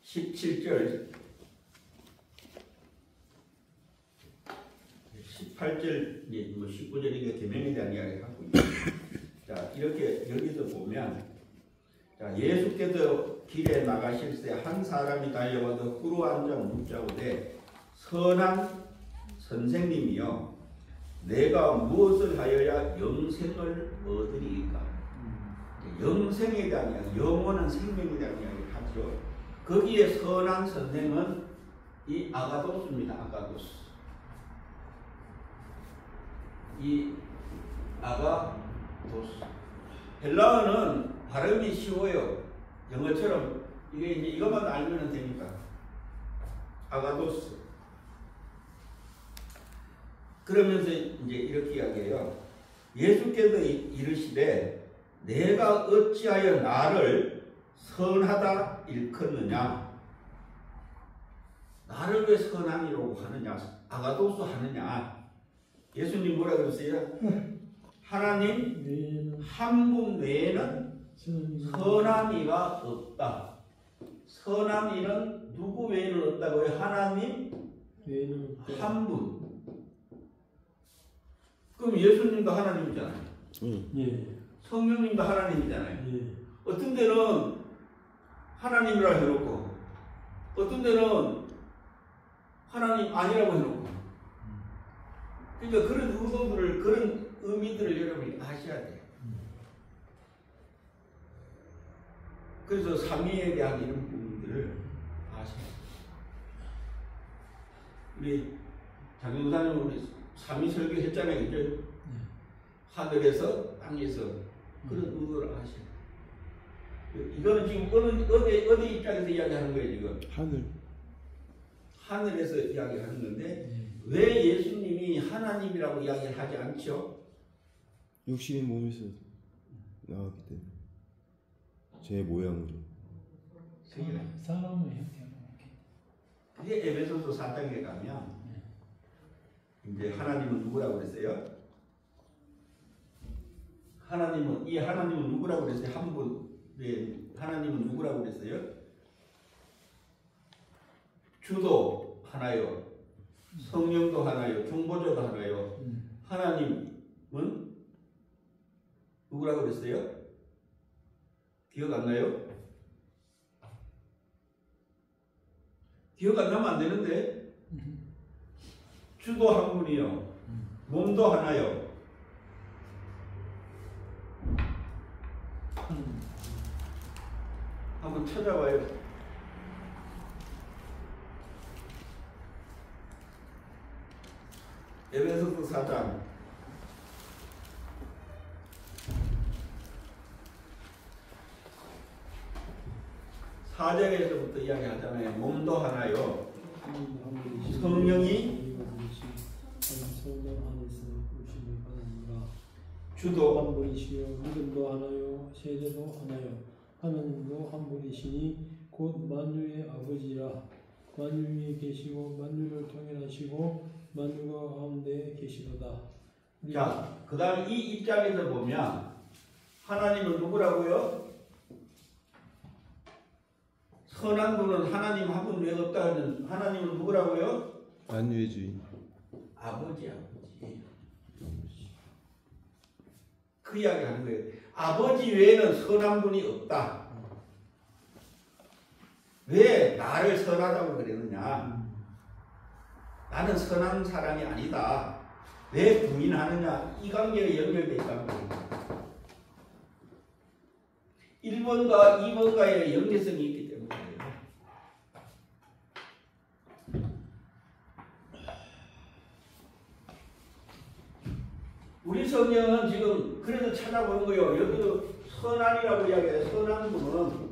17절 18절, 19절이게 계명에 대한 이야기를 하고 있습니다. 자, 이렇게 여기서 보면, 자, 예수께서 길에 나가실 때 한 사람이 달려와서 꿇어 앉아 묻자오되, 선한 선생님이여, 내가 무엇을 하여야 영생을 얻으리이까? 영생에 대한 이야기, 영원한 생명에 대한 이야기를 하죠. 거기에 선한 선생은 이 아가도스입니다. 아가도스. 이 아가도스. 헬라어는 발음이 쉬워요. 영어처럼 이게 이제 이것만 알면 되니까. 아가도스. 그러면서 이제 이렇게 이야기해요. 예수께서 이르시되 내가 어찌하여 나를 선하다 일컫느냐? 나를 왜 선함이라고 하느냐? 아가도스 하느냐? 예수님 뭐라 그랬어요? 하나님 한 분 외에는 선함이가 없다. 선함이는 누구 외에는 없다고요? 하나님 한 분. 그럼 예수님도 하나님이잖아요. 예. 성령님도 하나님이잖아요. 예. 어떤 데는 하나님이라 해놓고 어떤 데는 하나님 아니라고 해놓고. 그러니까 그런 의도들을, 그런 의미들을 여러분이 아셔야 돼요. 그래서 삼위에 대한 이런 부분들을 아셔야 돼요. 우리 장영사님 우리 삼위 설교했잖아요. 그죠? 하늘에서 땅에서 그런 의도를 아셔야 돼요. 이거는 지금 어디 입장에서 이야기하는 거예요, 지금? 하늘에서 이야기하는 건데, 왜 예수님이 하나님이라고 이야기를 하지 않죠? 육신의 몸에서 나왔기 때문에 제 모양으로. 사람의 형태로. 그게 에베소서 4장에 가면 이제 하나님은 누구라고 그랬어요? 하나님은 누구라고 그랬어요? 한 분. 하나님은 누구라고 그랬어요? 주도 하나요. 성령도 하나요. 중보자도 하나요. 하나님은 누구라고 그랬어요? 기억 안 나요? 기억 안 나면 안 되는데. 주도 한 분이요. 몸도 하나요. 한번 찾아봐요. 에베소서 4장 4절에서부터 이야기하잖아요. 몸도 하나요. 성령이 주도 한 분이시요 믿음도 하나요. 세례도 하나요. 하나님도 한 분이시니 곧 만유의 아버지라. 만유 위에 계시고 만유를 통일하시고 만유가 가운데 계시도다. 자, 그 다음 이 입장에서 보면 하나님은 누구라고요? 선한 분은 하나님 한 분 외에 없다 하는 하나님은 누구라고요? 만유의 주인. 아버지. 그 이야기 하는 거예요. 아버지 외에는 선한 분이 없다. 왜 나를 선하다고 그랬느냐? 나는 선한 사람이 아니다. 왜 부인하느냐? 이 관계에 연결되어 있다는 거예요. 1번과 2번과의 연계성이 있기 때문이에요. 우리 성경은 지금 그래서 찾아보는 거예요. 여기도 선한이라고 이야기해요. 선한 분은.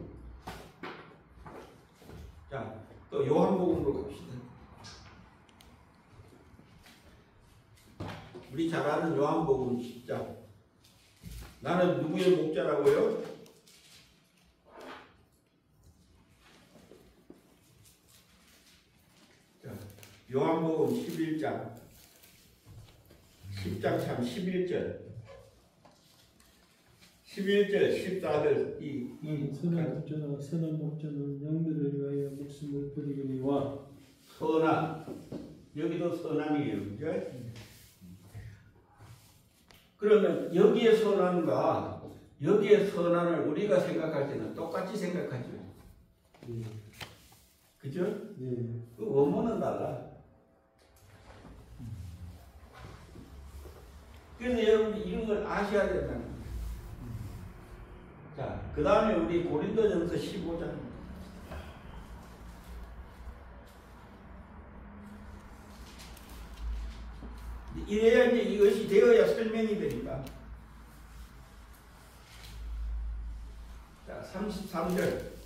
자, 또 요한복음으로 갑시다. 우리 잘 아는 요한복음 10장. 나는 누구의 목자라고요? 자, 요한복음 11장 10장 참 11절 11절 14절 선한 목자는 양들을 위하여 목숨을 버리거니와 선한 여기도 선함이에요. 그죠? 그러면 여기에 선함과 여기에 선함을 우리가 생각할 때는 똑같이 생각하죠. 그죠? 그 원문은 달라. 그래서 여러분이 이런 걸 아셔야 된다는 거예요. 자, 그 다음에 우리 고린도전서 15장. 이래야 이제 이것이 되어야 설명이 되니까. 자, 33절.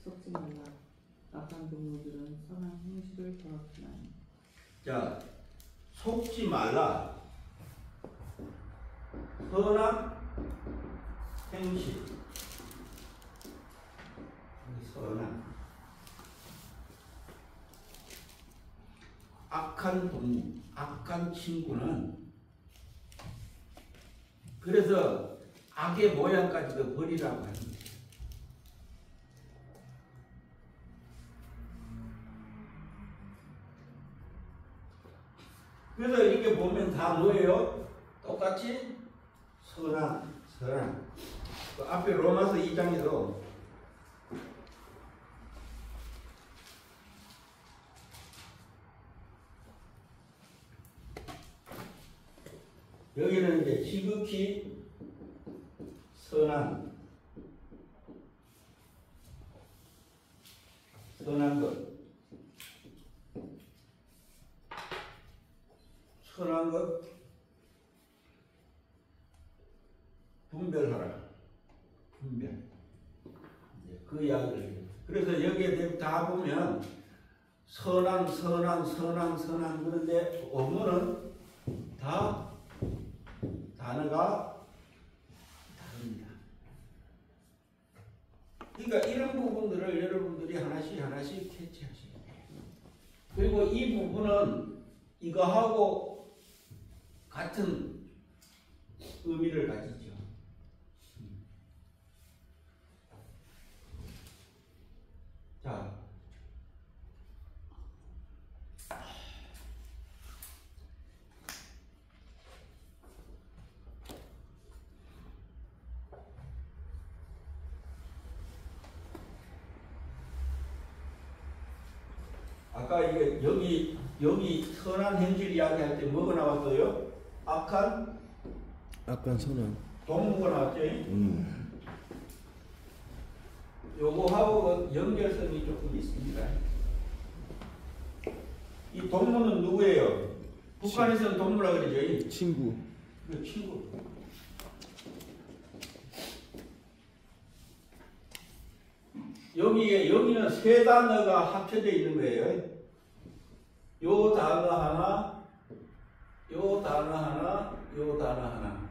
속지 말라. 악한 동무들은 선한 형식을 더럽히나니. 자, 속지 말라. 선한 행실. 선한. 악한 동무, 악한 친구는 그래서 악의 모양까지도 버리라고 하는 거예요. 그래서 이렇게 보면 다 뭐예요? 똑같이 선한. 그 앞에 로마서 2장에도 여기는 이제 지극히 선한 것. 선한 것 분별하라. 분별. 그 이야기를 해요. 그래서 여기에 다 보면 선한 그런데 원문은 다 단어가 다릅니다. 그러니까 이런 부분들을 여러분들이 하나씩 캐치하셔야 돼요. 그리고 이 부분은 이거하고 같은 의미를 가지죠. 자, 아까 이게 여기 선한 행실 이야기할 때 뭐가 나왔어요? 악한 선한. 동무가 나왔죠. 요거하고 연결성이 조금 있습니다. 이 동무는 누구예요? 북한에서는 동무라 그러죠. 친구. 그 친구. 여기는 세 단어가 합쳐져 있는 거예요. 요 단어 하나, 요 단어 하나, 요 단어 하나.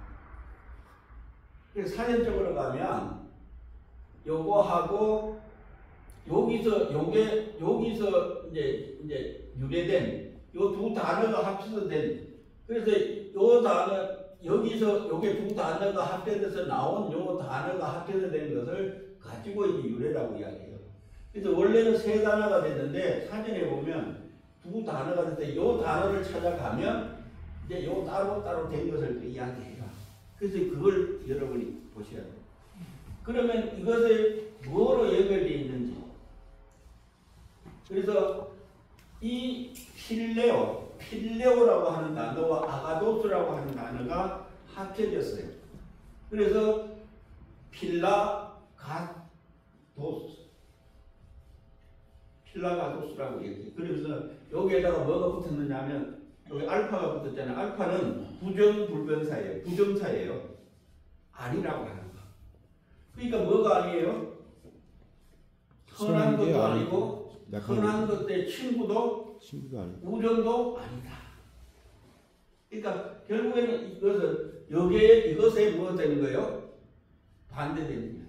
그래서 사전적으로 가면 요거하고 여기서 이제 유래된 요 두 단어가 합쳐서 된, 그래서 요 단어 여기서 요게 두 단어가 합쳐져서 나온 요 단어가 합쳐서 된 것을 가지고 이제 유래라고 이야기해요. 그래서 원래는 세 단어가 됐는데 사전에 보면 두 단어가 돼서 요 단어를 찾아가면 이제 요 따로 된 것을 또 이야기해요. 그래서 그걸 여러분이 보셔야 돼요. 그러면 이것을 뭐로 연결되어 있는지. 그래서 이 필레오라고 하는 단어와 아가도스라고 하는 단어가 합쳐졌어요. 그래서 필라가도스라고 얘기해요. 그래서 여기에다가 뭐가 붙었느냐면 여기 알파가 붙었잖아요. 알파는 부정불변사예요. 부정사예요. 아니라고 하는 거. 그러니까 뭐가 아니에요? 선한 것도 아니고 선한 것의 친구도 아니고 우정도 아니다. 그러니까 결국에는 이것은 이것에 무엇 되는 거예요? 반대되는 이야기죠.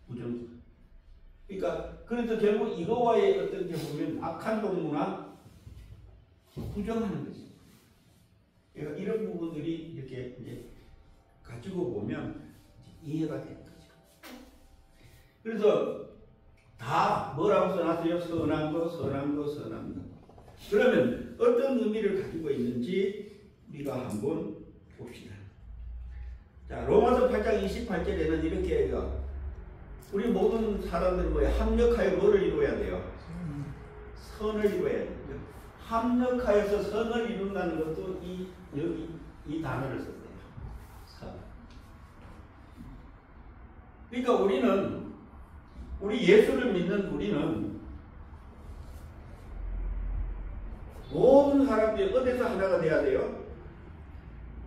부정사. 그러니까 그래서 결국 이거와의 어떤 게 보면 악한 동무나 부정하는 거죠. 그러니까 이런 부분들이 이렇게 이제 가지고 보면 이해가 되는 거죠. 그래서 다 뭐라고 써놨어요? 선한 거, 선한 거, 선한 거. 그러면 어떤 의미를 가지고 있는지 우리가 한번 봅시다. 자, 로마서 8장 28절에는 이렇게 해요. 우리 모든 사람들은 뭐야? 합력하여 뭐를 이루어야 돼요? 선을 이루어야 돼요. 합력하여서 선을 이룬다는 것도 여기 이 단어를 썼대요. 선. 그러니까 우리 예수를 믿는 우리는 모든 사람들이 어디서 하나가 돼야 돼요?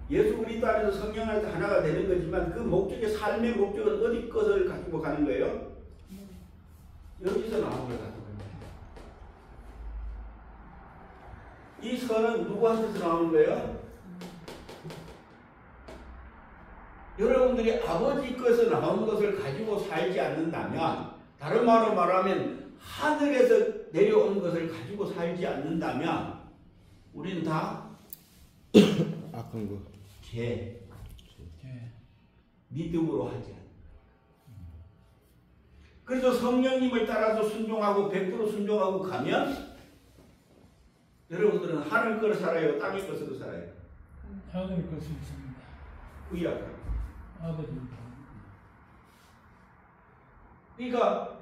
예수 그리스도 안에서 성령 안에서 하나가 되는 거지만 그 목적의 삶의 목적은 어디 것을 가지고 가는 거예요? 여기서 나온 걸 가지고 가는 거예요. 이 선은 누구한테서 나오는 거예요? 여러분들이 아버지 것에서 나온 것을 가지고 살지 않는다면, 다른 말로 말하면 하늘에서 내려온 것을 가지고 살지 않는다면 우리는 다 악한 거. 믿음으로 하지 않는. 그래서 성령님을 따라서 순종하고 100% 순종하고 가면 여러분들은 하늘 것을 살아요? 땅의 것으로 살아요? 하늘 것을 씁니다. 의학. 아버지입니다. 그러니까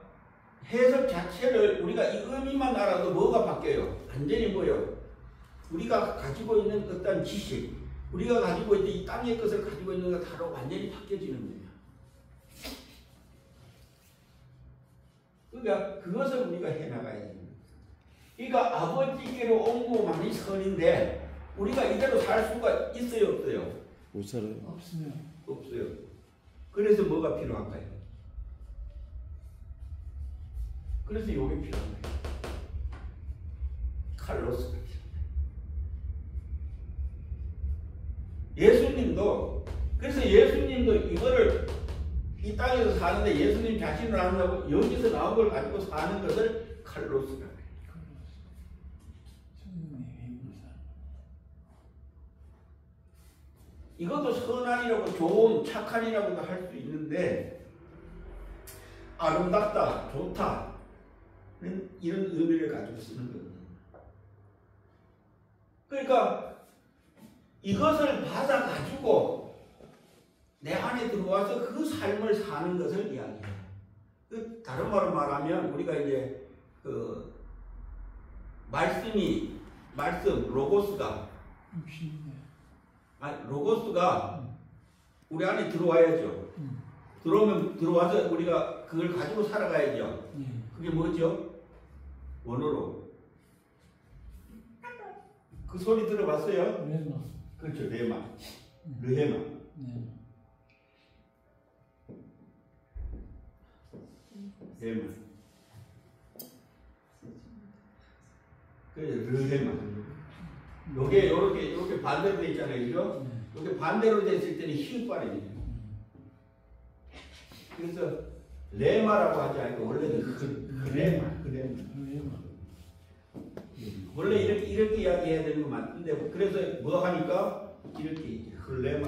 해석 자체를 우리가 이 의미만 알아도 뭐가 바뀌어요? 완전히 뭐예요? 우리가 가지고 있는 어떤 지식, 우리가 가지고 있는 이 땅의 것을 가지고 있는 것 다로 완전히 바뀌어지는 거예요. 그러니까 그것을 우리가 해나가야 됩니다. 그러니까 아버지께로 온 것만이 선인데 우리가 이대로 살 수가 있어요, 없어요? 못 살아요. 없으면 없어요. 그래서 뭐가 필요한가요? 그래서 요게 필요한 거예요. 칼로스가 필요해요. 예수님도, 그래서 예수님도 이거를 이 땅에서 사는데 예수님 자신을 안다고 여기서 나온 걸 가지고 사는 것을 칼로스가 해요. 이것도 선한이라고, 좋은, 착한이라고도 할 수 있는데 아름답다, 좋다 이런 의미를 가지고 쓰는 겁니다. 그러니까 이것을 받아가지고 내 안에 들어와서 그 삶을 사는 것을 이야기해요. 다른 말로 말하면 우리가 이제 그 말씀, 로고스가 우리 안에 들어와야죠. 들어와서 우리가 그걸 가지고 살아가야죠. 그게 뭐죠? 원어로. 그 소리 들어봤어요? 레마. 그렇죠. 레마. 르헤마. 레마. 그래, 르헤마. 요게 요렇게 반대로 돼 있잖아요. 그죠? 요게 반대로 됐을 때는 히읗발음이에요. 그래서 레마라고 하지 않고 원래는 그레마. 원래 이렇게 이야기해야 되는 거 맞는데 그래서 뭐 하니까 이렇게 흘레마.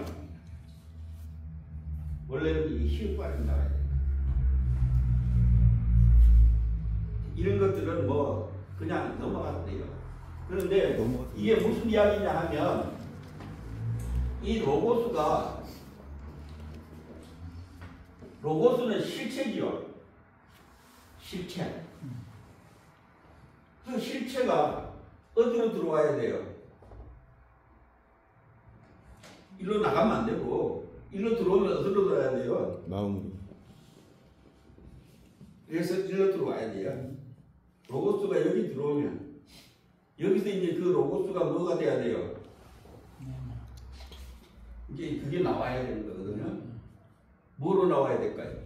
원래는 이 히읗발음이 나와야 돼. 이런 것들은 뭐 그냥 넘어가도 돼요. 그런데 이게 무슨 이야기냐 하면 이 로고스는 실체지요. 실체. 그 실체가 어디로 들어와야 돼요? 일로 나가면 안 되고 일로 들어오면 어디로 들어와야 돼요? 마음으로. 그래서 일로 들어와야 돼요. 로고스가 여기 들어오면 여기서 이제 그 로고스가 뭐가 돼야 돼요? 이제 그게 나와야 되는 거거든요. 뭐로 나와야 될까요?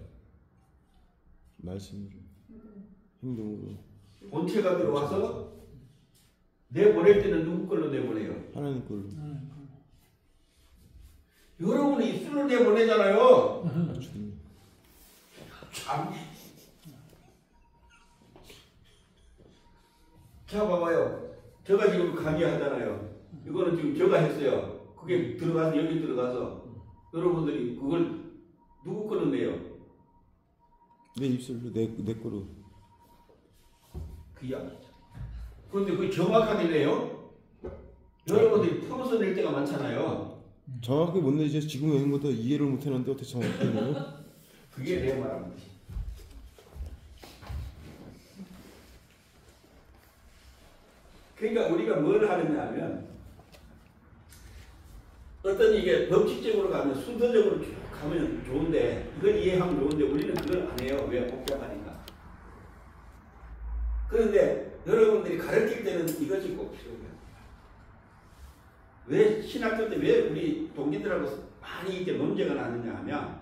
말씀으로. 행동으로. 본체가 들어와서 내보낼 때는 누구 걸로 내보내요? 하나님 걸로. 여러분은 입술로 내보내잖아요. 주님. 참. 자, 봐봐요. 제가 지금 강의하잖아요. 이거는 지금 제가 했어요. 그게 들어가서, 여기 들어가서 여러분들이 그걸 누구 거는 내요? 내 입술로 내 거로. 그 이야기죠. 그런데 그게 정확하게 내요? 여러분들이 풀어서 낼 때가 많잖아요. 정확하게 못 내지. 지금 외운 것도 이해를 못 해놨는데 어떻게 정확하게 내요? 그게 내 말하는 거지. 그러니까 우리가 뭘 하느냐 하면 어떤 이게 법칙적으로 가면 순서적으로 쭉 가면 좋은데 이걸 이해하면 좋은데 우리는 그걸 안 해요. 왜? 복잡하니까. 그런데 여러분들이 가르칠 때는 이것이 꼭 필요해요. 왜 신학교 때 왜 우리 동기들하고 많이 이제 문제가 나느냐 하면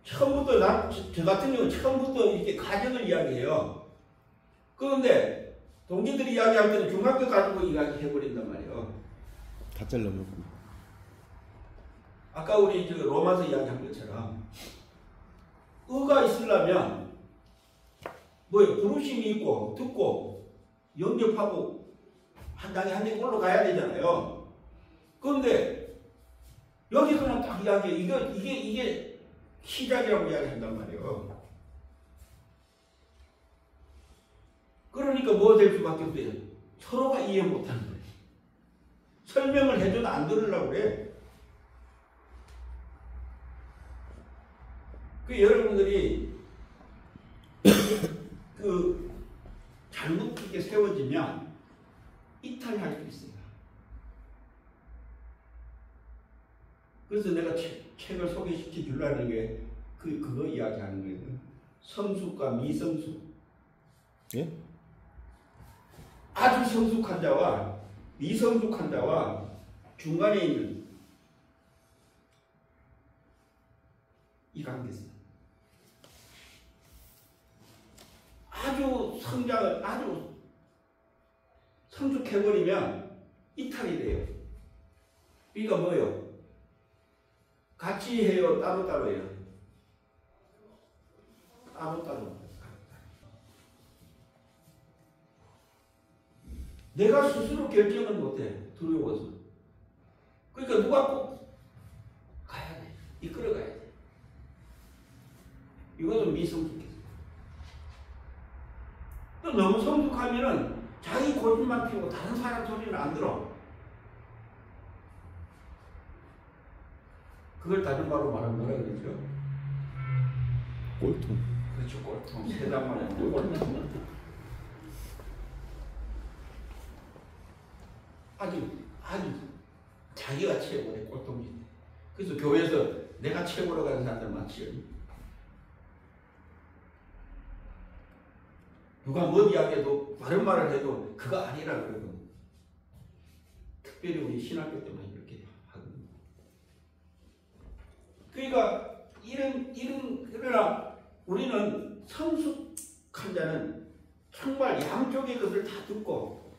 처음부터 저 같은 경우는 처음부터 이렇게 가정을 이야기해요. 그런데 동기들이 이야기할 때는 중학교 가지고 이야기해버린단 말이에요. 다 잘라먹고. 아까 우리 저 로마서 이야기한 것처럼 의가 있으려면 뭐예요? 부르심이 있고 듣고 영접하고 한 단계 한 단계 올라가야 되잖아요. 그런데 여기서는 딱 이야기해. 이게 시작이라고 이야기한단 말이에요. 그러니까 뭐 될 수밖에 없어요. 서로가 이해 못하는 거예요. 설명을 해줘도 안 들으려고 그래. 그 여러분들이 그 잘못 이렇게 세워지면 이탈할 수 있어요. 그래서 내가 책을 소개시켜 주려는 게 그거 이야기하는 거예요. 성숙과 미성숙. 예? 아주 성숙한 자와 미성숙한 자와 중간에 있는 이 관계성. 아주 성장을 아주 성숙해버리면 이탈이 돼요. 그러니까 뭐예요? 같이 해요? 따로따로 해요? 따로따로. 내가 스스로 결정을 못해. 두려워서. 그러니까 누가 꼭 가야 돼. 이끌어 가야 돼. 이것은 미성숙해서. 또 너무 성숙하면은 자기 고집만 피우고 다른 사람 소리는 안 들어. 그걸 다른 말로 말하면 뭐라 그러죠? 꼴통. 그렇죠. 꼴통. 세상만 꼴통. 아주 자기가 최고의 꼴통인데. 그래서 교회에서 내가 최고로 가는 사람들 많지요. 누가 뭔 이야기해도 바른 말을 해도 그거 아니라 그러고. 특별히 우리 신학교 때만 이렇게 하거든요. 그러니까 그러나 우리는 성숙한 자는 정말 양쪽의 것을 다 듣고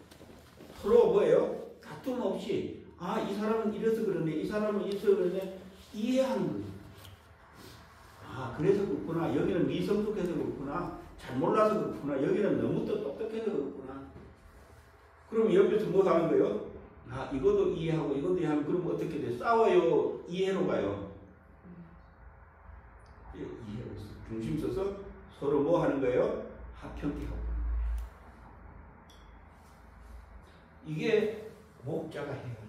서로 뭐예요? 다툼 없이 이 사람은 이래서 그러네, 이 사람은 이래서 그러네 이해하는 거예요. 그래서 그렇구나. 여기는 미성숙해서 그렇구나. 잘 몰라서 그렇구나. 여기는 너무 또 똑똑해서 그렇구나. 그럼 옆에서 뭐 하는 거예요? 이것도 이해하고 이것도 이해하면 그러면 어떻게 돼? 싸워요? 이해로 가요? 이해로 있어. 중심 서서 서로 뭐 하는 거예요? 합평케 하고. 이게 목자가 해야 하는 일이에요.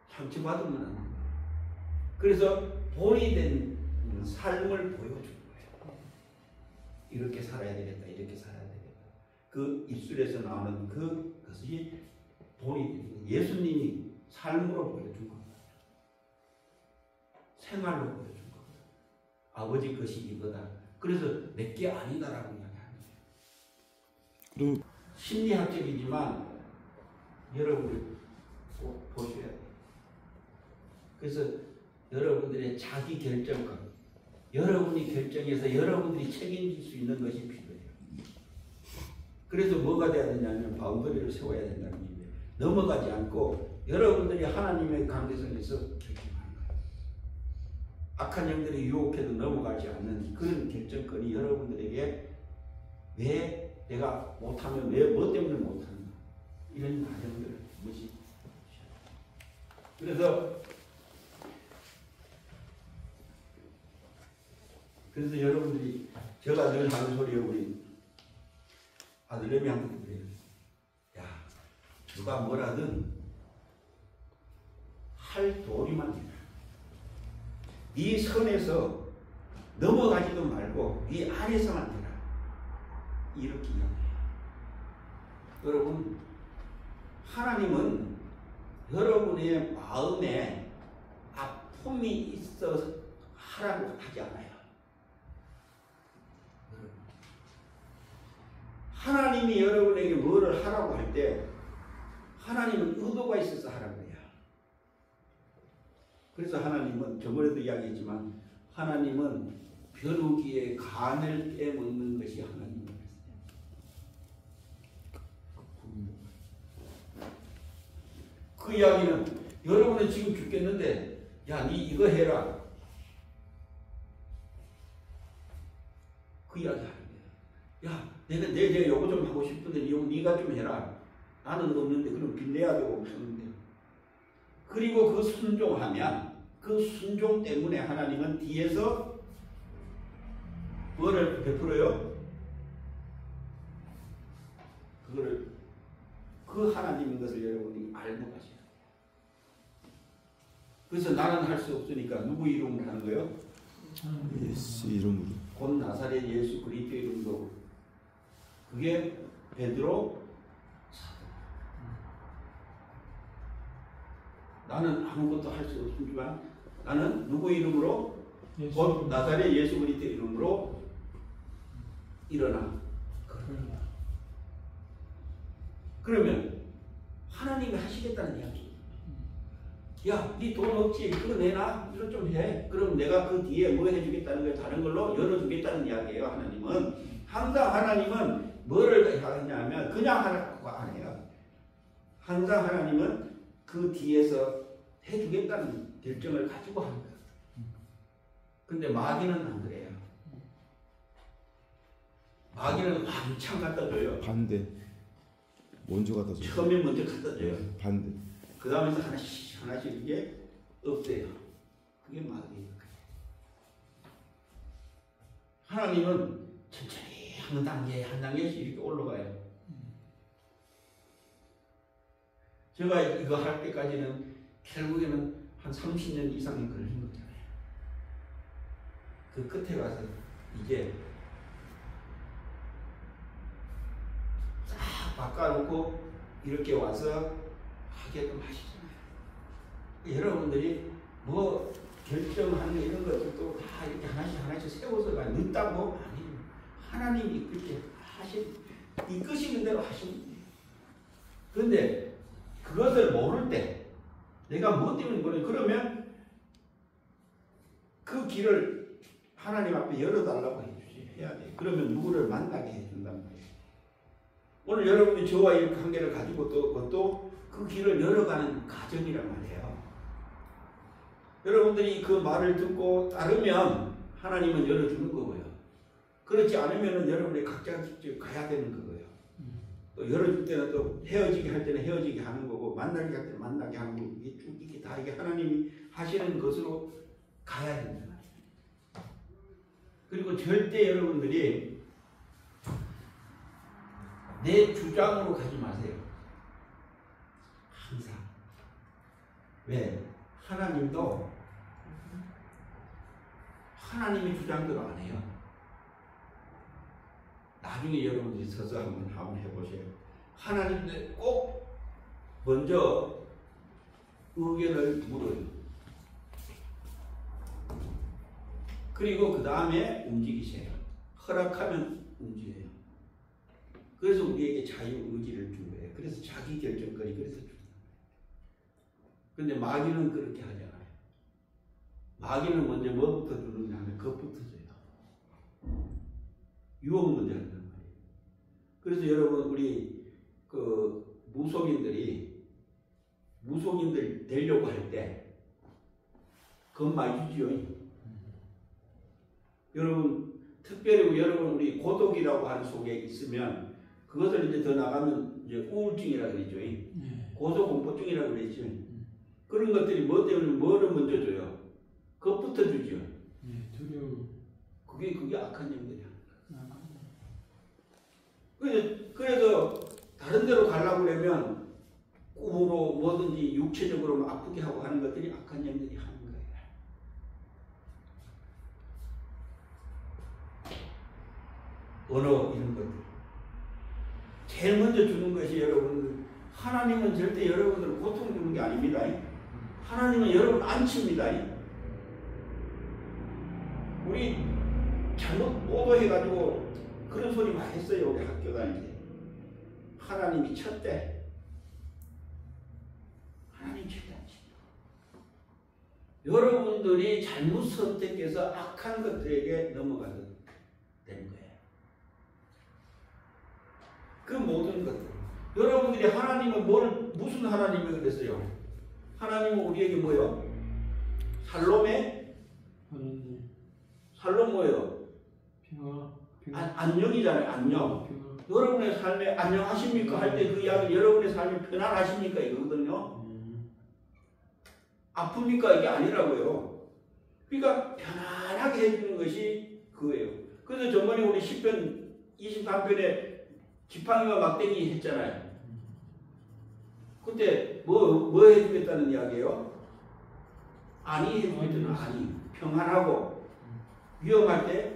상처받으면 안 돼요. 그래서 본이 된 삶을 보여주는 거예요. 이렇게 살아야 되겠다. 이렇게 살아야 되겠다. 그 입술에서 나오는 그것이 본이 되는 거예요. 예수님이 삶으로 보여준 겁니다. 생활로 보여준 겁니다. 아버지 것이 이거다. 그래서 내게 아니다라고 이야기하는 거예요. 그럼 심리학적이지만 여러분들 꼭 보셔야 돼요. 그래서 여러분들의 자기 결정권, 여러분이 결정해서 여러분들이 책임질 수 있는 것이 필요해요. 그래서 뭐가 돼야 되냐면 바운더리를 세워야 된다는 얘기예요. 넘어가지 않고 여러분들이 하나님의 관계성에서 결정하는 거예요. 악한 영들이 유혹해도 넘어가지 않는 그런 결정권이 여러분들에게 왜 내가 못하면 왜 뭐 때문에 못하는가 이런 가정들을 무시. 그래서 여러분들이 제가 늘 하는 소리예요. 우리 아들내미한테 그래요. 야, 누가 뭐라든 할 도리만 해라. 이 선에서 넘어가지도 말고 이 안에서만 해라. 이렇게 이야기해요. 여러분, 하나님은 여러분의 마음에 아픔이 있어서 하라고 하지 않아요. 하나님이 여러분에게 뭐를 하라고 할 때 하나님은 의도가 있어서 하라고 해요. 그래서 하나님은 저번에도 이야기했지만 하나님은 벼루기에 간을 깨먹는 것이 하나님이었어요. 그 이야기는 여러분은 지금 죽겠는데 야, 니 이거 해라. 그 이야기 하는 거예요. 야, 내가 요거 좀 하고 싶은데 니가 좀 해라. 나는 없는데 그럼 빚내야 되고 하는데. 그리고 그 순종하면 그 순종 때문에 하나님은 뒤에서 뭐를 베풀어요? 그거를 그 하나님인 것을 여러분이 알고 가셔야 돼요. 그래서 나는 할 수 없으니까 누구 이름으로 하는 거예요? 예수 이름으로. 곧 나사렛 예수 그리스도 이름으로. 그게 베드로 사도. 나는 아무것도 할 수 없지만 나는 누구 이름으로? 곧 나사렛 예수 그리스도 이름으로 일어나. 그러면 하나님이 하시겠다는 이야기. 야, 네 돈 없지? 그거 내놔. 이거 좀 해. 그럼 내가 그 뒤에 뭐 해주겠다는 걸 다른 걸로 열어주겠다는 이야기예요. 하나님은 항상 하나님은 뭐를 하냐면 그냥 하라고 안 해요. 항상 하나님은 그 뒤에서 해주겠다는 결정을 가지고 하는 거예요. 근데 마귀는 안 그래요. 마귀는 왕창 갖다 줘요. 반대. 먼저 갖다 줘요. 처음에 먼저 갖다 줘요. 반대. 그 다음에서 하나씩 이게 없대요. 그게 마귀예요. 하나님은 천천히 한 단계 한 단계씩 이렇게 올라가요. 제가 이거 할 때까지는 결국에는 한 30년 이상이 걸린 거잖아요. 그 끝에 가서 이제 싹 바꿔놓고 이렇게 와서 하게끔 하시잖아요. 여러분들이 뭐 결정하는 이런 것들도 다 이렇게 하나씩 세워서가 늦다고 아니에요. 하나님이 그렇게 이끄시는 대로 하시는 거예요. 그런데 그것을 모를 때 내가 뭐 때문에 그래? 그러면 그 길을 하나님 앞에 열어달라고 해야 돼. 그러면 누구를 만나게 해준단 말이에요. 오늘 여러분이 저와 이 관계를 가지고 또 그 길을 열어가는 과정이란 말이에요. 여러분들이 그 말을 듣고 따르면 하나님은 열어주는 거고요. 그렇지 않으면 여러분이 각자 직접 가야 되는 거고요. 또 열어줄 때는 또 헤어지게 할 때는 헤어지게 하는 거고 만나게 할 때는 만나게 하는 거고 이게 쭉 이게 다 이게 하나님이 하시는 것으로 가야 된다 말이에요. 그리고 절대 여러분들이 내 주장으로 가지 마세요. 항상. 왜? 하나님도 하나님의 주장대로 안 해요. 나중에 여러분들이 서서 한번 해보세요. 하나님도 꼭 먼저 의견을 물어요. 그리고 그 다음에 움직이세요. 허락하면 움직여요. 그래서 우리에게 자유의지를 준 거예요. 그래서 자기 결정권이 그래서 준 거예요. 근데 마귀는 그렇게 하잖아요. 마귀는 먼저 뭐부터 주느냐 하면 그것부터 줘요. 유혹 먼저 한단 말이에요. 그래서 여러분 우리 그 무속인들 되려고 할 때 겁 많이 주지요. 여러분 특별히 여러분 우리 고독이라고 하는 속에 있으면 그것을 이제 더 나가면 이제 우울증이라고 그러죠. 고소공포증이라고 그러죠. 그런 것들이 뭐 때문에 뭐를 먼저 줘요? 그것부터 주죠. 두려움. 그게 악한 영들이야. 그래서 다른 데로 가려고 그러면 꿈으로 뭐든지 육체적으로 아프게 하고 하는 것들이 악한 영들이 하는 거예요. 언어 이런 것들. 제일 먼저 주는 것이 여러분들 하나님은 절대 여러분들을 고통 주는 게 아닙니다. 하나님은 여러분 안 칩니다. 우리 잘못 오버해가지고 그런 소리 많이 했어요. 우리 학교 다닐 때. 하나님이 쳤대. 하나님 절대 안 칩니다. 여러분들이 잘못 선택해서 악한 것들에게 넘어가게 된 거예요. 그 모든 것들. 여러분들이 하나님은 무슨 하나님이 그랬어요? 하나님은 우리에게 뭐요? 살롬의 하나님. 살롬 뭐예요? 평화. 안녕이잖아요. 안녕. 평화. 여러분의 삶에 안녕하십니까? 할 때 그 이야기 여러분의 삶이 편안하십니까? 이거거든요. 아픕니까? 이게 아니라고요. 그러니까 편안하게 해주는 것이 그거예요. 그래서 저번에 우리 10편 23편에 지팡이와 막대기 했잖아요. 그때 뭐 해주겠다는 이야기예요? 아니 해주겠다는 아니. 평안하고 위험할 때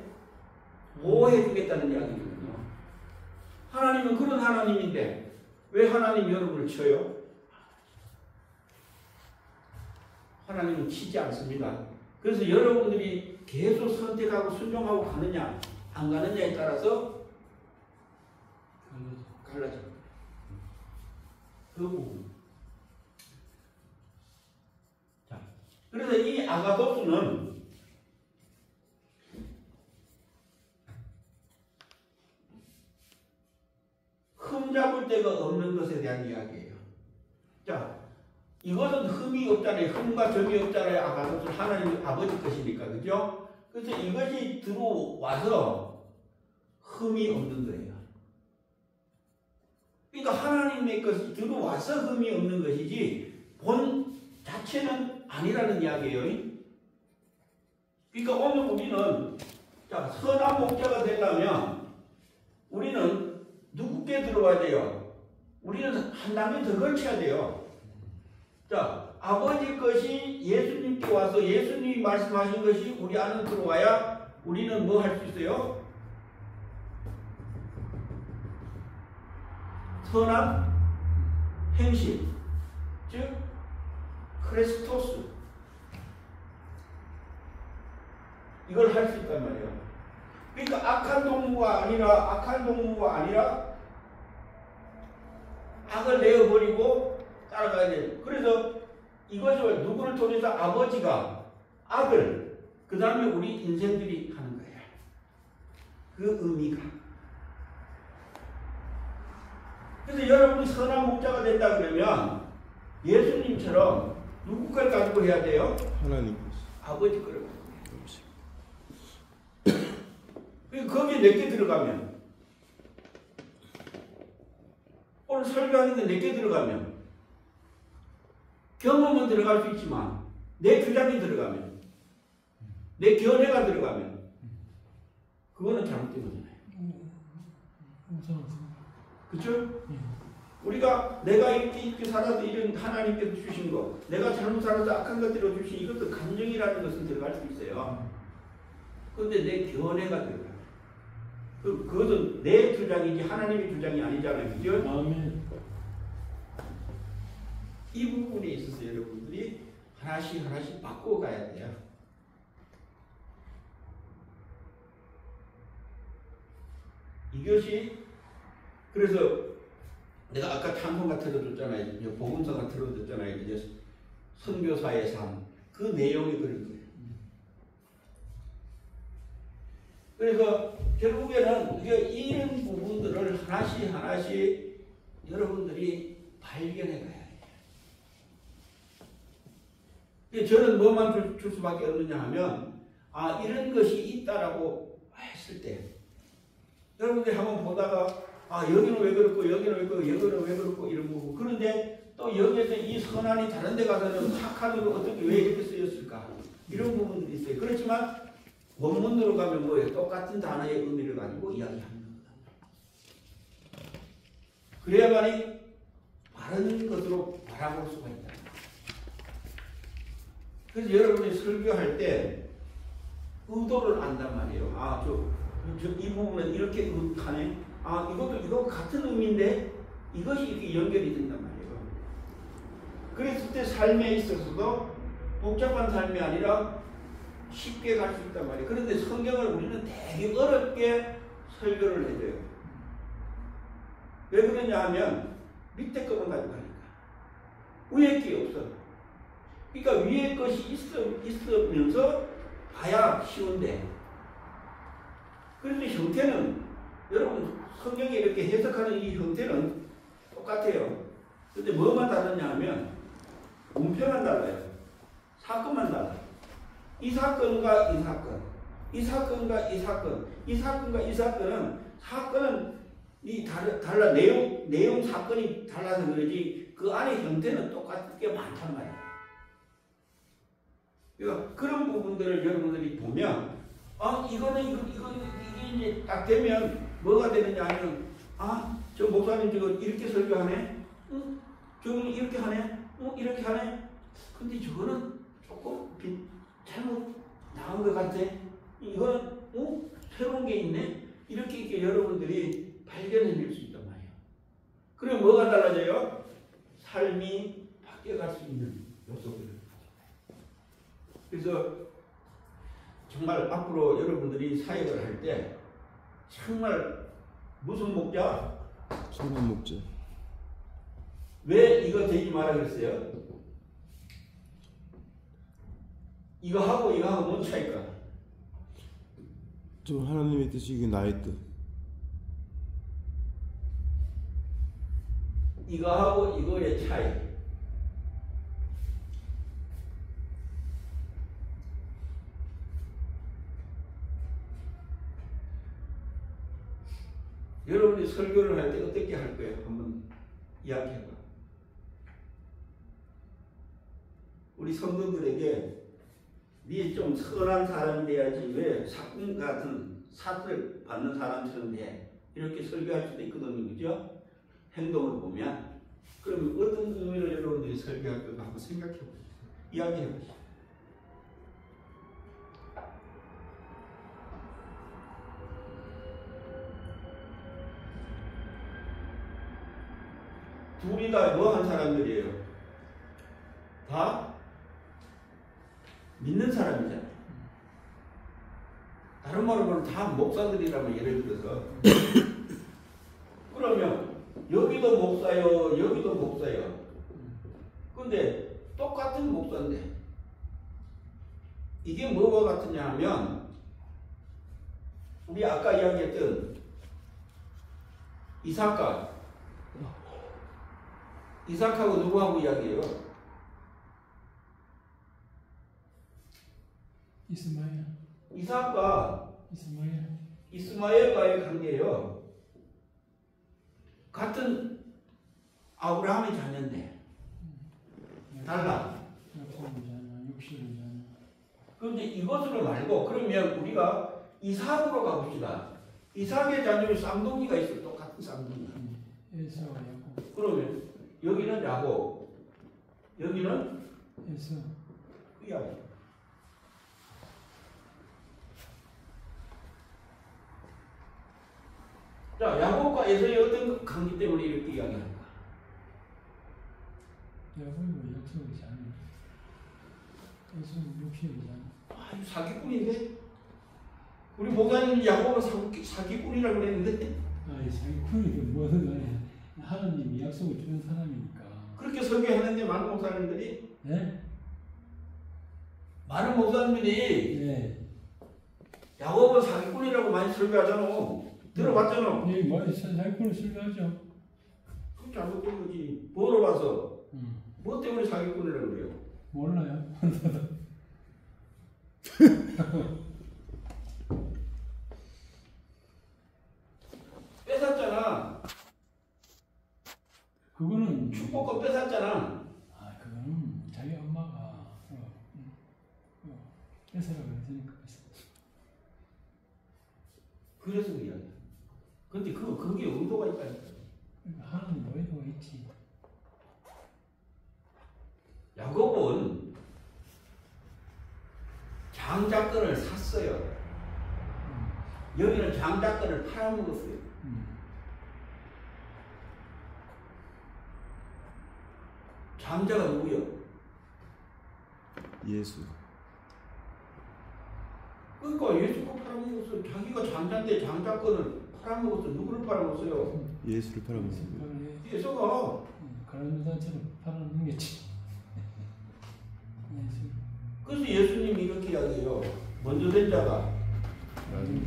보호해주겠다는 이야기거든요. 하나님은 그런 하나님인데 왜 하나님이 여러분을 쳐요? 하나님은 치지 않습니다. 그래서 여러분들이 계속 선택하고 순종하고 가느냐 안 가느냐에 따라서 갈라져. 그 부분. 자, 그래서 이 아가도스는 흠잡을 데가 없는 것에 대한 이야기예요. 자, 이것은 흠이 없잖아요. 흠과 점이 없잖아요. 아가도스 하나님 아버지 것이니까, 그죠? 그래서 이것이 들어와서 흠이 없는 거예요. 그러니까 하나님의 것이 들어와서 흠이 없는 것이지 본 자체는 아니라는 이야기예요. 그러니까 오늘 우리는 자, 선한 목자가 되려면 우리는 누구께 들어와야 돼요? 우리는 한 단계 더 걸쳐야 돼요. 자, 아버지 것이 예수님께 와서 예수님이 말씀하신 것이 우리 안에 들어와야 우리는 뭐 할 수 있어요? 선한 행실, 즉 크리스토스 이걸 할 수 있단 말이에요. 그러니까 악한 동무가 아니라 악을 내어버리고 따라가야 돼요. 그래서 이것을 누구를 통해서 아버지가 악을 그 다음에 우리 인생들이 하는 거예요. 그 의미가. 그래서 여러분이 선한 목자가 된다 그러면 예수님처럼 누구 걸 가지고 해야 돼요? 하나님. 아버지 거를 가지고 해야 돼요. 거기에 내게 들어가면 오늘 설교하는 게 내게 들어가면 경험은 들어갈 수 있지만 내 주장이 들어가면 내 견해가 들어가면 그거는 잘못된 거잖아요. 그렇죠? 우리가 내가 이렇게 살아서 이런 하나님께서 주신 거, 내가 잘못 살아서 악한 것들을 주신 이것도 감정이라는 것은 들어갈 수 있어요. 그런데 내 견해가 들어가요. 그것은 내 주장이지 하나님의 주장이 아니잖아요. 그죠? 아멘. 이 부분에 있어서 여러분들이 하나씩 바꿔가야 돼요. 이것이 그래서 내가 아까 찬송가 틀어줬잖아요. 복음서가 틀어줬잖아요. 이제 선교사의 삶. 그 내용이 그런 거예요. 그래서 결국에는 이런 부분들을 하나씩 여러분들이 발견해 가야 돼요. 저는 뭐만 줄 수밖에 없느냐 하면 이런 것이 있다라고 했을 때 여러분들이 한번 보다가 여기는 왜 그렇고 여기는 왜 그렇고 여기는 왜 그렇고 이런 거고 그런데 또 여기에서 이 선한이 다른 데 가서는 착한으로 어떻게 왜 이렇게 쓰였을까 이런 부분들이 있어요. 그렇지만 원문으로 가면 뭐예요? 똑같은 단어의 의미를 가지고 이야기하는 겁니다. 그래야만이 바른 것으로 바라볼 수가 있다. 그래서 여러분이 설교할 때 의도를 안단 말이에요. 이 부분은 이렇게 하네. 이거 같은 의미인데 이것이 이렇게 연결이 된단 말이에요. 그랬을 때 삶에 있어서도 복잡한 삶이 아니라 쉽게 갈 수 있단 말이에요. 그런데 성경을 우리는 되게 어렵게 설교를 해줘요. 왜 그러냐 하면 밑에 것만 가지고 가니까. 위에 게 없어. 그러니까 위에 것이 있으면서 봐야 쉬운데. 그래서 형태는 여러분 성경이 이렇게 해석하는 이 형태는 똑같아요. 근데 뭐만 다르냐 하면 문표만 달라요. 사건만 달라요. 이 사건과 이 사건, 이 사건과 이 사건, 이 사건과 이 사건은 이 달라 내용 사건이 달라서 그러지 그 안에 형태는 똑같은 게 많단 말이에요. 그러니까 그런 부분들을 여러분들이 보면 이게 이제 딱 되면 뭐가 되느냐 하면 저 목사님 저거 이렇게 설교하네, 저거는 이렇게 하네, 이렇게 하네. 근데 저거는 조금 잘못 나온 것 같아. 이거는 새로운 게 있네. 이렇게 여러분들이 발견해낼 수 있단 말이에요. 그럼 뭐가 달라져요? 삶이 바뀌어갈 수 있는 요소들. 그래서 정말 앞으로 여러분들이 사역을 할 때 정말 무슨 목자? 선한 목자. 왜 이거 되지 마라 그랬어요? 이거하고 뭔 차이일까? 저 하나님의 뜻이 이게 나의 뜻. 이거하고 이거의 차이. 여러분이 설교를 할 때 어떻게 할 거예요? 한번 이야기해봐. 우리 성도들에게 네 좀 선한 사람이 돼야지 왜 사꾼 같은 사슬 받는 사람처럼 돼. 이렇게 설교할 수도 있거든요. 그죠? 행동을 보면. 그럼 어떤 의미를 여러분들이 설교할 건가 한번 생각해 보세요. 이야기해 보세요. 둘이 다 뭐 한 사람들이에요? 다 믿는 사람이잖아요. 다른 말로 보면 다 목사들이라면 예를 들어서 그러면 여기도 목사요, 여기도 목사요. 근데 똑같은 목사인데 이게 뭐가 같으냐 하면 우리 아까 이야기했던 이삭하고 누구하고 이야기해요? 이삭과 이스마엘과의 관계예요. 같은 아브라함의 자녀인데 달라. 그런데 이것으로 말고 그러면 우리가 이삭으로 가봅시다. 이삭의 자녀는 쌍둥이가 있어. 똑같은 쌍둥이. 그러면 여기는 야곱, 여기는 그 이야기. 자, 야곱과 에서의 어떤 관계 때문에 이렇게 이야기합니까? 야곱은 약속이잖아. 에서는 육신이잖아. 사기꾼인데? 우리 목사님 야곱은 사기꾼이라고 그랬는데? 사기꾼이 무슨 말이야? 하나님이 약속을 주는 사람이니까. 그렇게 설교했는데 많은 목사님들이? 네? 많은 목사님들이 네. 야곱은 사기꾼이라고 많이 설교하잖아. 들어봤잖아. 네, 많이 사기꾼을 설교하죠. 그럼 잘못된 거지. 보러 가서 뭐 때문에 사기꾼이라고 그래요? 몰라요. 뺏었잖아. 그거는 축복권 뺏었잖아. 그거는 자기 엄마가 뺏으라 그랬으니까 뺏어. 그래서 이야기야. 근데 그게 의도가 있다니까. 그러니까 하나님 의도가 있지. 야곱은 장자권을 샀어요. 여기는 장자권을 팔아먹었어요. 장자가 누구요? 예수. 그러니까 예수 거 팔아먹었어. 자기가 장자인데 장자권을 팔아먹었어. 누구를 팔아먹었어요? 예수를 팔아먹었어요. 예수가. 그런 유산처럼 팔아넘겼지. 예수. 그래서 예수님이 이렇게 이야기해요. 먼저 된 자가, 나중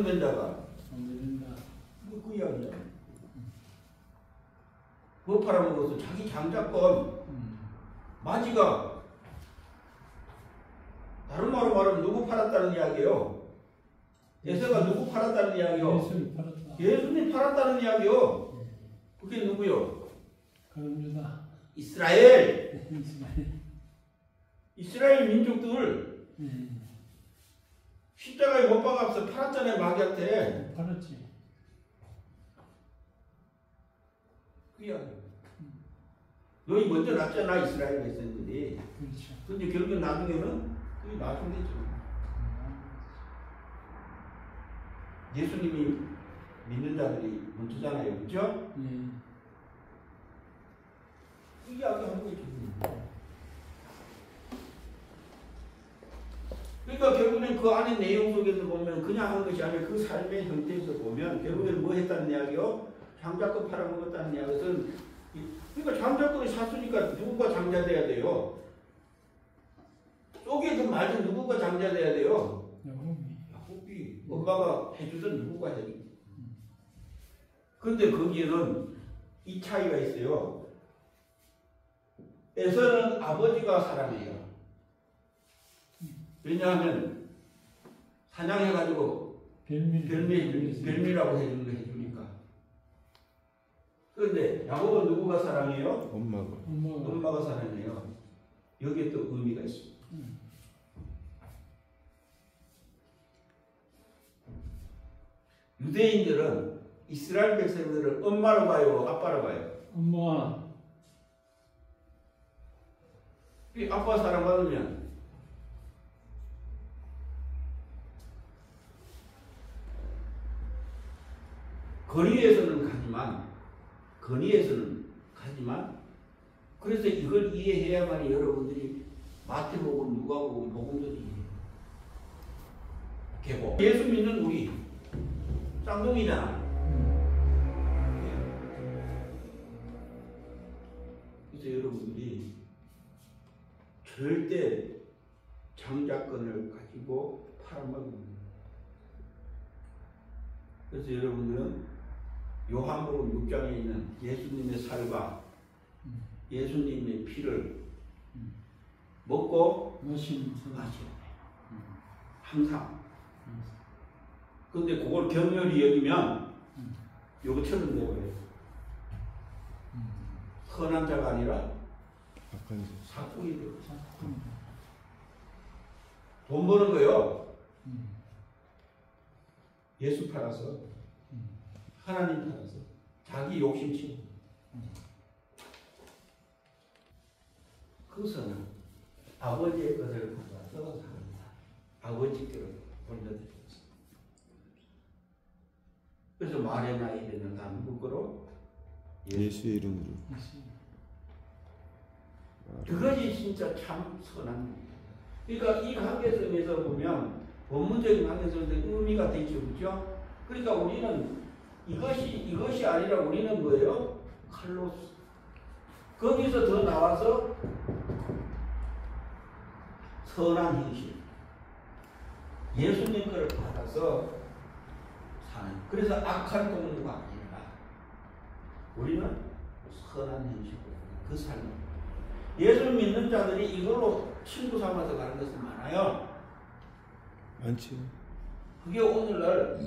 된 자가. 먼저 된다. 그 이야기야. 뭐 팔아먹었어? 자기 장자권. 마지가. 다른 말로 말하면 누구 팔았다는 이야기예요? 예수가 누구 팔았다는 이야기요? 예수를 팔았다. 예수님 팔았다는 이야기요. 그게 누구요? 그런 유다. 이스라엘. 이스라엘. 이스라엘 민족들 십자가에 못 박아서 팔았잖아요. 마귀한테. 팔았지. 그 이야기. 너희 먼저 났잖아. 이스라엘 백성들이. 그렇죠. 근데 결국 나중에는 그게 나중되죠. 예수님이 믿는 자들이 먼저잖아요. 그렇죠? 그 이야기 하는 거죠. 그러니까 결국엔 그 안에 내용 속에서 보면 그냥 한 것이 아니라 그 삶의 형태에서 보면 결국엔 뭐 했다는 이야기요? 장자권 팔아먹었다는 이야기는 그러니까 장자권을 샀으니까 누구가 장자 돼야 돼요? 속에서 말든 누구가 장자 돼야 돼요? 야곱이. 엄마가 해주던 누구가 해야 돼? 근데 거기에는 이 차이가 있어요. 에서는 아버지가 사랑해요. 왜냐하면 사냥해가지고 별미라고 해주니까. 그런데 야곱은 누구가 사랑해요? 엄마가 사랑해요. 여기에 또 의미가 있습니다. 유대인들은 이스라엘 백성들을 엄마로 봐요, 아빠로 봐요? 엄마. 아빠 사랑받으면 거리에서는 가지만 그래서 이걸 이해해야만 여러분들이 마태복음, 누가복음, 복음들이 계보. 예수 믿는 우리 쌍둥이잖아. 그래서 여러분들이 절대 장자권을 가지고 팔아먹는. 그래서 여러분들은 요한복음 6장에 있는 예수님의 살과 예수님의 피를 먹고 마셔야 돼. 항상. 근데 그걸 격렬히 여기면 요거처럼 되어버려요. 선한 자가 아니라 사꾼이 돼요. 돈 버는 거요. 예수 팔아서, 하나님 팔아서, 자기 욕심치. 그것은 아버지의 것을 받아서 삽니다. 아버지께로 돌려드립니다. 그래서 말의 나이 되는 다 누구 거로? 예수의 이름으로. 그것이 진짜 참 선한 겁니다. 그러니까 이 관계성에서 보면 본문적인 관계성에서 의미가 되죠. 그렇죠? 그러니까 우리는 이것이 아니라 우리는 뭐예요? 칼로스. 거기서 더 나와서 선한 행실. 예수님 거를 받아서 사는. 그래서 악한 동료가 아니라 우리는 선한 행실을 그 삶을. 예수 믿는 자들이 이걸로 친구 삼아서 가는 것은 많아요. 많지. 그게 오늘날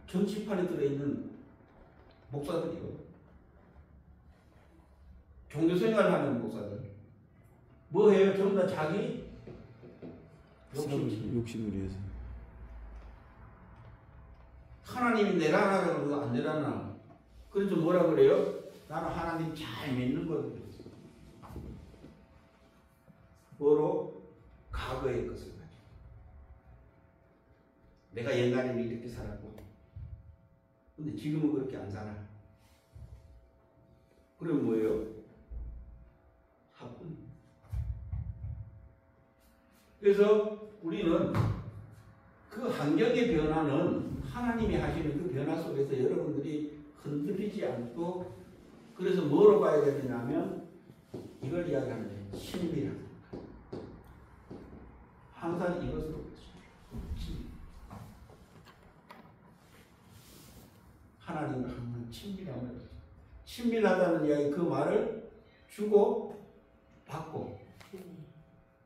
정치판에 들어있는 목사들이요. 종교생활하는 목사들. 뭐 해요? 전부 다 자기 욕심을 위해서. 하나님이 내라라고 해도 안 내라나. 그래서 뭐라 그래요? 나는 하나님 잘 믿는 거거든. 뭐로? 과거의 것을 가지고. 내가 옛날에는 이렇게 살았고 근데 지금은 그렇게 안 살아. 그럼 뭐예요? 사뿐. 그래서 우리는 그 환경의 변화는 하나님이 하시는 그 변화 속에서 여러분들이 흔들리지 않고 그래서 뭐로 봐야 되느냐면 이걸 이야기하는 거예요. 친밀함. 항상 이것으로 하나님과 항상 친밀함을 친밀하다는 이야기 그 말을 주고 받고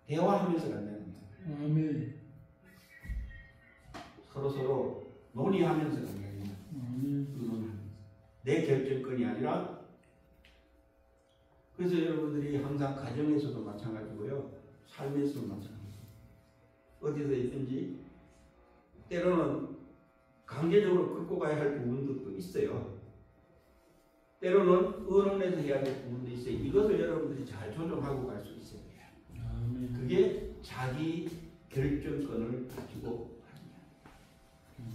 대화하면서 간다는 거예요. 아멘. 서로 논의하면서 간다는 거예요. 의논하면서 내 결정권이 아니라 그래서 여러분들이 항상 가정에서도 마찬가지고요. 삶에서도 마찬가지고 어디서 있든지 때로는 강제적으로 끌고 가야 할 부분도 또 있어요. 때로는 의논해서 해야 될 부분도 있어요. 이것을 여러분들이 잘 조정하고 갈 수 있어야 돼요. 아멘. 그게 자기 결정권을 가지고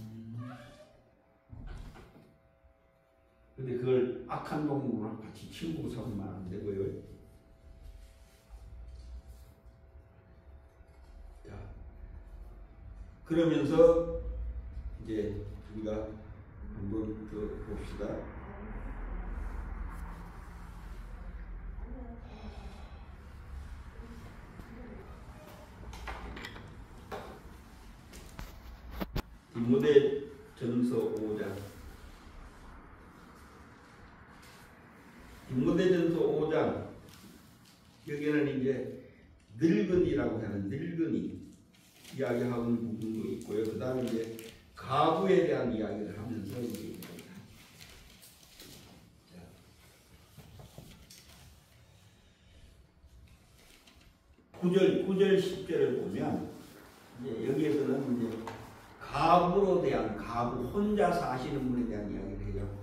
하느냐. 근데 그걸 악한 동물랑 같이 친구 삼으면 안 되고요. 자, 그러면서 이제 우리가 한번 더 봅시다. 디모데전서 5장. 디모데전서 5장. 여기는 이제 늙은이라고 하는 늙은이 이야기하는 부분도 있고요. 그 다음에 이제 가부에 대한 이야기를 하면서 이제 9절 10절을 보면 이제 여기에서는 이제 가부로 대한 가부 혼자 사시는 분에 대한 이야기를 해요.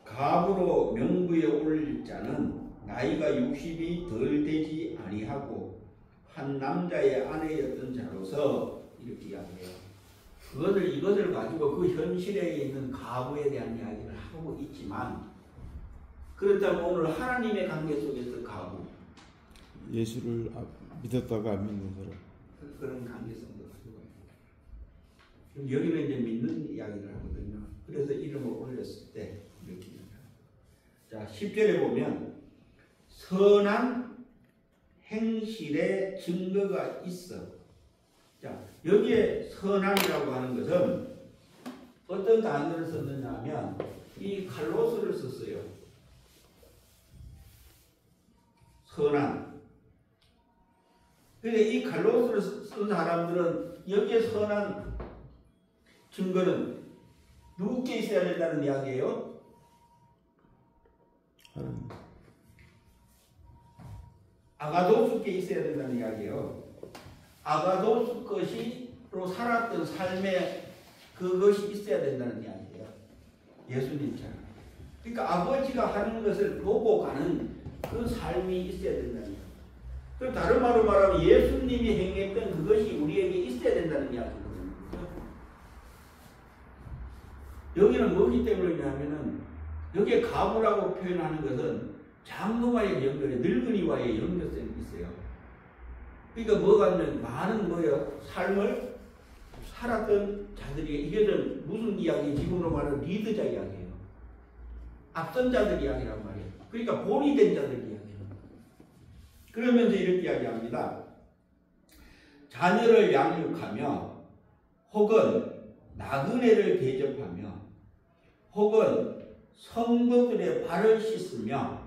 가부로 명부에 올릴 자는 나이가 60이 덜 되지 아니하고 한 남자의 아내였던 자로서 이렇게 이야기해요. 이것을 가지고 그 현실에 있는 가부에 대한 이야기를 하고 있지만 그렇다면 오늘 하나님의 관계 속에서 가부 예수를 믿었다가 안 믿는 사람. 그런 관계성도 가지고 있습니다. 여기는 이제 믿는 이야기를 하거든요. 그래서 이름을 올렸을 때 이렇게 자 10절에 보면 선한 행실의 증거가 있어. 자 여기에 선한이라고 하는 것은 어떤 단어를 썼느냐 하면 이 칼로스를 썼어요. 선한. 근데 이 칼로스를 쓴 사람들은 여기에 선한 증거는 누구께 있어야 된다는 이야기예요? 하나님. 아가도스께 있어야 된다는 이야기예요. 아가도스 것이로 살았던 삶에 그것이 있어야 된다는 이야기예요. 예수님처럼. 그러니까 아버지가 하는 것을 보고 가는 그 삶이 있어야 된다는 이야기예요. 그럼 다른 말로 말하면 예수님이 행했던 그것이 우리에게 있어야 된다는 이야기거든요. 여기는 뭐기 때문이냐면은 여기에 가부라고 표현하는 것은 장로와의 연결에 늙은이와의 연결성이 있어요. 그러니까 뭐가 있냐면 많은 뭐예요? 삶을 살았던 자들이 이게 좀 무슨 이야기? 지금으로 말하는 리더자 이야기예요. 앞선 자들 이야기란 말이에요. 그러니까 본이 된 자들 이야기예요. 그러면서 이렇게 이야기합니다. 자녀를 양육하며 혹은 나그네를 대접하며 혹은 성도들의 발을 씻으며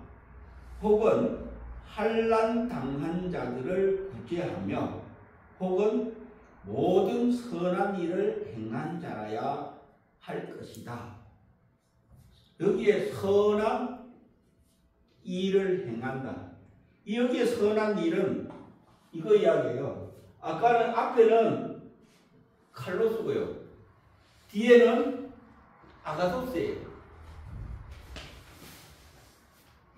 혹은 환난 당한 자들을 구제하며 혹은 모든 선한 일을 행한 자라야 할 것이다. 여기에 선한 일을 행한다. 여기에 선한 일은 이거 이야기예요. 아까는 앞에는 칼로스고요. 뒤에는 아가소스예요.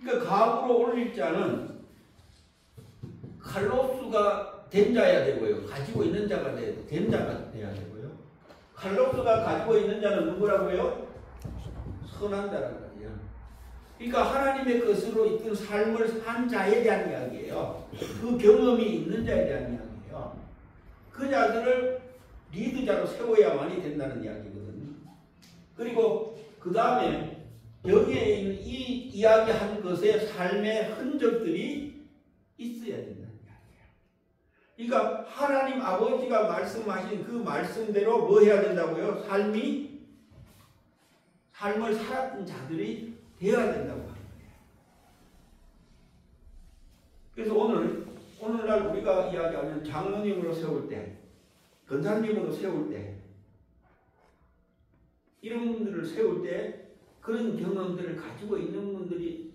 그러니까 가부로 올릴 자는 칼로스가 된 자야 되고요. 가지고 있는 자가 된 자가 돼야 되고요. 칼로스가 가지고 있는 자는 누구라고요? 선한 자라는 거예요. 그러니까 하나님의 것으로 이끈 삶을 산 자에 대한 이야기예요. 그 경험이 있는 자에 대한 이야기예요. 그 자들을 리드자로 세워야만이 된다는 이야기거든요. 그리고 그 다음에 여기에 있는 이 이야기한 것의 삶의 흔적들이 있어야 된다는 이야기예요. 그러니까 하나님 아버지가 말씀하신 그 말씀대로 뭐 해야 된다고요? 삶을 살았던 자들이 되어야 된다고 하는 거예요. 그래서 오늘날 우리가 이야기하는 장로님으로 세울 때, 권사님으로 세울 때, 이런 분들을 세울 때 그런 경험들을 가지고 있는 분들이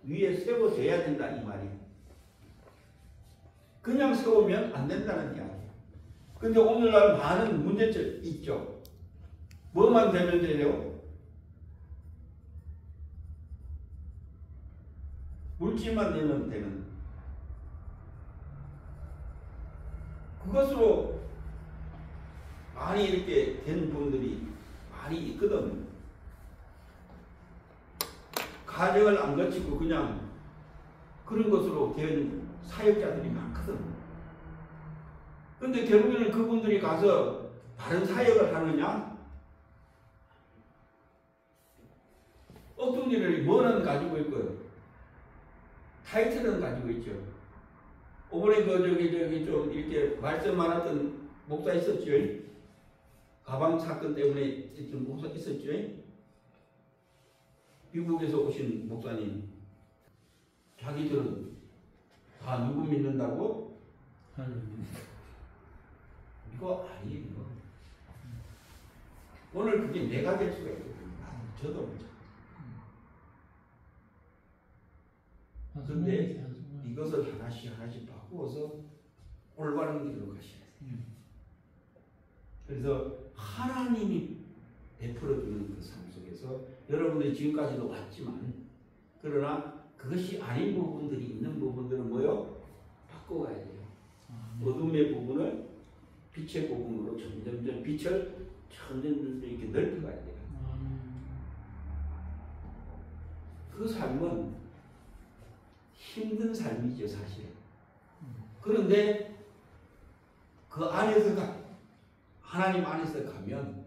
위에 세워져야 된다 이 말이에요. 그냥 세우면 안 된다는 이야기예요. 근데 오늘날 많은 문제점 있죠. 뭐만 되면 돼요? 물질만 되면 되는 그것으로 많이 이렇게 된 분들이 많이 있거든요. 가정을 안 거치고 그냥 그런 것으로 된 사역자들이 많거든요. 근데 결국에는 그분들이 가서 다른 사역을 하느냐? 어떤 뭐는 가지고 있고요. 타이틀은 가지고 있죠. 이번에 좀 이렇게 말씀 많았던 목사 있었죠. 가방 사건 때문에 있던 목사 있었죠. 미국에서 오신 목사님. 자기들은 다 누구 믿는다고? 이거 아니에요. 오늘 그게 내가 될 수가 있거든요. 저도 못. 그런데 이것을 하나씩 바꾸어서 올바른 길로 가셔야 돼요. 그래서 하나님이 베풀어주는 그 삶 속에서 여러분들이 지금까지도 왔지만 그러나 그것이 아닌 부분들이 있는 부분들은 뭐요? 바꿔가야 돼요. 어둠의 부분을 빛의 부분으로 점점 빛을 점점 이렇게 넓혀가야 돼요. 그 삶은 힘든 삶이죠, 사실. 그런데 그 안에서 하나님 안에서 가면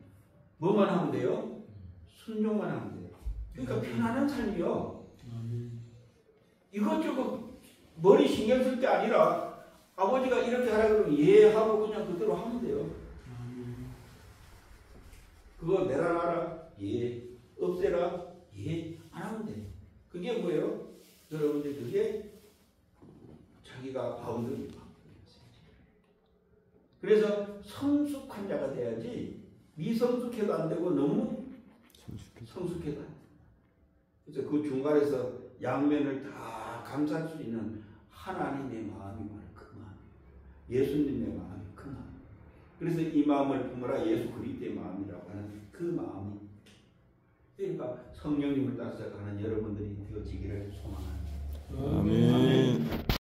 뭐만 하면 돼요? 순종만 하면 돼요. 그러니까 편안한 삶이요. 이것저것 머리 신경 쓸 게 아니라 아버지가 이렇게 하라 그러면 예 하고 그냥 그대로 하면 돼요. 그거 내려놔라 예, 없애라 예, 안 하면 돼. 그게 뭐예요? 여러분들 그게 자기가 바운더리. 그래서 성숙한 자가 돼야지 미성숙해도 안 되고 너무 성숙해도 안 돼. 그래서 그 중간에서 양면을 다 감쌀 수 있는 하나님의 마음이 바로 그 마음이에요. 예수님의 마음이 그 마음. 그래서 이 마음을 품으라 예수 그리스도의 마음이라고 하는 그 마음이. 그러니까 성령님을 따라서 가는 여러분들이 되어지기를 소망합니다. 아멘.